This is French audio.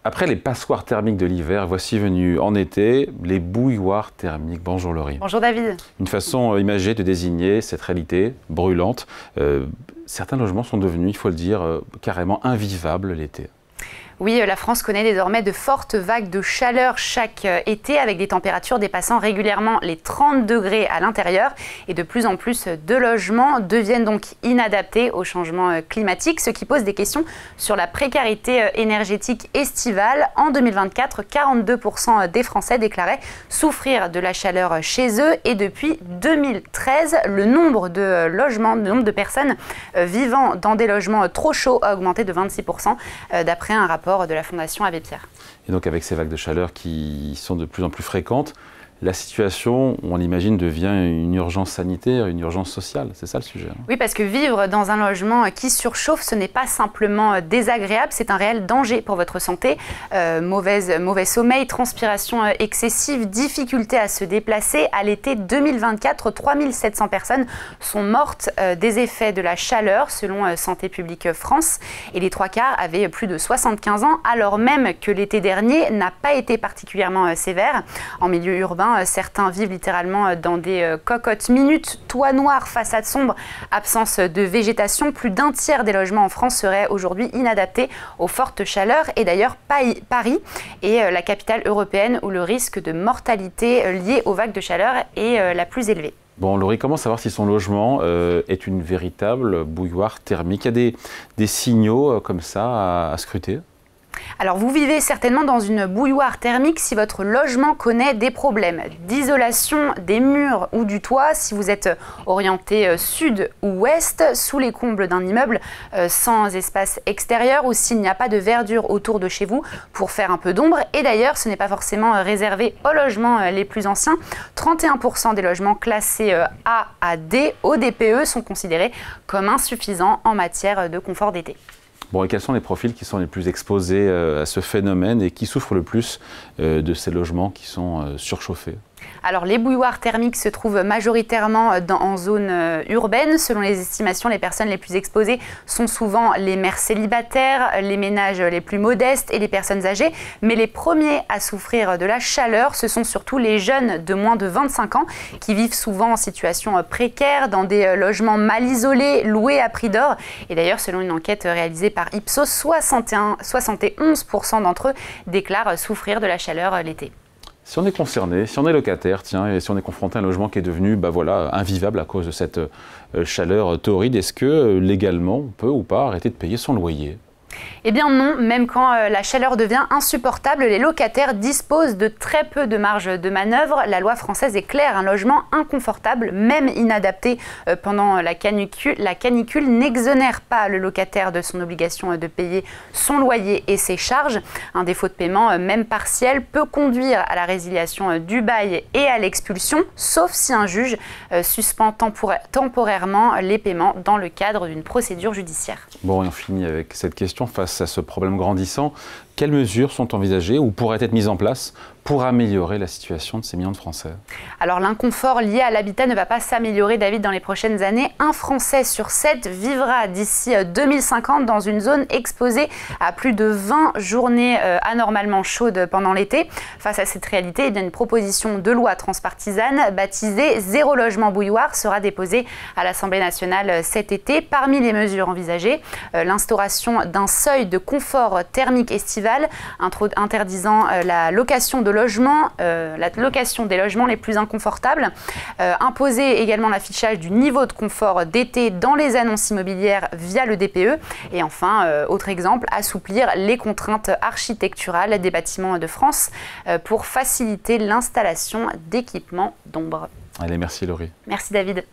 Après les passoires thermiques de l'hiver, voici venus en été les bouilloires thermiques. Bonjour Laurie. Bonjour David. Une façon imagée de désigner cette réalité brûlante. Certains logements sont devenus, il faut le dire, carrément invivables l'été. Oui, la France connaît désormais de fortes vagues de chaleur chaque été avec des températures dépassant régulièrement les 30 degrés à l'intérieur et de plus en plus de logements deviennent donc inadaptés au changement climatique, ce qui pose des questions sur la précarité énergétique estivale. En 2024, 42% des Français déclaraient souffrir de la chaleur chez eux et depuis 2013, le nombre de personnes vivant dans des logements trop chauds a augmenté de 26% d'après un rapport de la Fondation Abbé Pierre. Et donc avec ces vagues de chaleur qui sont de plus en plus fréquentes, la situation, on l'imagine, devient une urgence sanitaire, une urgence sociale. C'est ça le sujet. Oui, parce que vivre dans un logement qui surchauffe, ce n'est pas simplement désagréable, c'est un réel danger pour votre santé. Mauvais sommeil, transpiration excessive, difficulté à se déplacer. À l'été 2024, 3700 personnes sont mortes des effets de la chaleur, selon Santé publique France. Et les 3/4 avaient plus de 75 ans, alors même que l'été dernier n'a pas été particulièrement sévère. En milieu urbain, certains vivent littéralement dans des cocottes minutes, toits noirs, façades sombres, absence de végétation. Plus d'un tiers des logements en France seraient aujourd'hui inadaptés aux fortes chaleurs. Et d'ailleurs, Paris est la capitale européenne où le risque de mortalité lié aux vagues de chaleur est la plus élevée. Bon, Laurie, comment savoir si son logement est une véritable bouilloire thermique? Il y a des signaux comme ça à scruter? Alors vous vivez certainement dans une bouilloire thermique si votre logement connaît des problèmes d'isolation des murs ou du toit, si vous êtes orienté sud ou ouest, sous les combles d'un immeuble sans espace extérieur ou s'il n'y a pas de verdure autour de chez vous pour faire un peu d'ombre. Et d'ailleurs, ce n'est pas forcément réservé aux logements les plus anciens. 31% des logements classés A à D au DPE sont considérés comme insuffisants en matière de confort d'été. Bon, et quels sont les profils qui sont les plus exposés à ce phénomène et qui souffrent le plus de ces logements qui sont surchauffés? Alors les bouilloires thermiques se trouvent majoritairement en zone urbaine. Selon les estimations, les personnes les plus exposées sont souvent les mères célibataires, les ménages les plus modestes et les personnes âgées. Mais les premiers à souffrir de la chaleur, ce sont surtout les jeunes de moins de 25 ans qui vivent souvent en situation précaire dans des logements mal isolés, loués à prix d'or. Et d'ailleurs, selon une enquête réalisée par Ipsos, 71% d'entre eux déclarent souffrir de la chaleur l'été. Si on est concerné, si on est locataire, tiens, et si on est confronté à un logement qui est devenu invivable à cause de cette chaleur torride, est-ce que légalement on peut ou pas arrêter de payer son loyer? Eh bien non, même quand la chaleur devient insupportable, les locataires disposent de très peu de marge de manœuvre. La loi française est claire, un logement inconfortable, même inadapté pendant la canicule, n'exonère pas le locataire de son obligation de payer son loyer et ses charges. Un défaut de paiement, même partiel, peut conduire à la résiliation du bail et à l'expulsion, sauf si un juge suspend temporairement les paiements dans le cadre d'une procédure judiciaire. Bon, et on finit avec cette question. Face à ce problème grandissant, quelles mesures sont envisagées ou pourraient être mises en place pour améliorer la situation de ces millions de Français? Alors l'inconfort lié à l'habitat ne va pas s'améliorer, David, dans les prochaines années. Un Français sur 7 vivra d'ici 2050 dans une zone exposée à plus de 20 journées anormalement chaudes pendant l'été. Face à cette réalité, eh bien, une proposition de loi transpartisane baptisée « Zéro logement bouilloire » sera déposée à l'Assemblée nationale cet été. Parmi les mesures envisagées, l'instauration d'un seuil de confort thermique estival interdisant la location des logements les plus inconfortables, imposer également l'affichage du niveau de confort d'été dans les annonces immobilières via le DPE et enfin, autre exemple, assouplir les contraintes architecturales des bâtiments de France pour faciliter l'installation d'équipements d'ombre. Allez, merci Laurie. Merci David.